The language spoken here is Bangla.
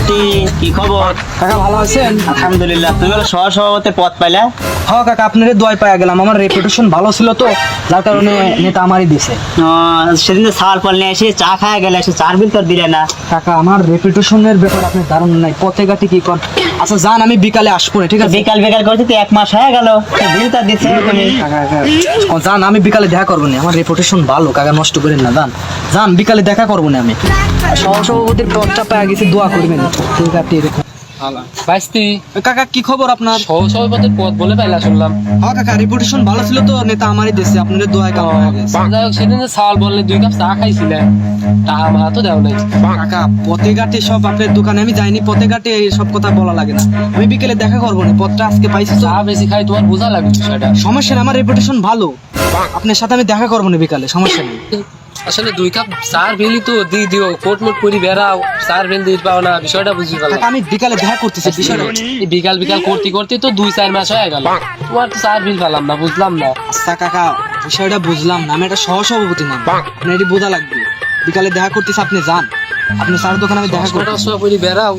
বাইস্তি, কি খবর? কাকা ভালো আছেন? আলহামদুলিল্লাহ। তুমি বলো সহ সভাপতি পদ পাইলা? হ্যাঁ কাকা, আপনার দোয়াই পাওয়া গেলাম। আমার রেপুটেশন ভালো ছিল তো, যার কারণে নেতা আমারই দিছে। সেদিন তো সার ফল নিয়ে এসে চা খায় গেলে, এসে চার বিল তোর দিলে না। কাকা আমার রেপুটেশনের ব্যাপার আপনার ধারণা নাই, পথে ঘাটে কি কর। আচ্ছা যান, আমি বিকালে আসবো না, ঠিক আছে? বিকাল বিকাল করতে তো 1 মাস হয়ে গেল, বিল তো দিচ্ছে তুমি। যান, আমি বিকালে দেখা করবো না, আমার রেপুটেশন ভালো, কাকা নষ্ট করেন না। যান যান, বিকালে দেখা করবো না। আমি সহসভাপতির পদটা পেয়ে গেছি, দোয়া করবেন। ঠিক আছে এরকম। বাইস্তি, কাকা কি খবর আপনার? সহসভাপতির পদ বলে পাইলা শুনলাম। হ্যাঁ কাকা, রেপুটেশন ভালো ছিল তো, নেতা আমারই দিছে। আপনাদের দোয়ায় কাম হয়ে গেছে। যাই হোক, সেদিন যে চাল বললে 2 কাপ চা খাইছিলেন, টাকা মারা তো দেও নাই। কাকা পথে ঘাটে সব আপনার দোকানে আমি যাইনি, পথে ঘাটে সব কথা বলা লাগে না। আমি বিকেলে দেখা করবো না, পথটা আজকে পাইছি তো। চা বেশি খাই তোমার বোঝা লাগবে বিষয়টা। সমস্যা নেই, আমার রেপুটেশন ভালো। আপনার সাথে আমি দেখা করবো না বিকালে, সমস্যা নেই। আসলে 2 কাপ চার বিলই তো দিয়ে দিও, কোট মোট করি বেড়াও, চার বিল দিতে পাও না, বিষয়টা বুঝি কাকা পারলাম। আমি বিকালে দেখা করতেছি বিষয়টা। এই বিকাল বিকাল করতে করতে তো 2-4 মাস হয়ে গেল, তোমার তো চার বিল পেলাম না, বুঝলাম না। আচ্ছা কাকা, বিষয়টা বুঝলাম না, আমি একটা সহসভাপতি না, আপনার এটি বোঝা লাগবে। বিকালে দেখা করতেছি, আপনি যান, আপনি স্যার দোকানে আমি দেখা করবো। ছোট করি বেড়াও,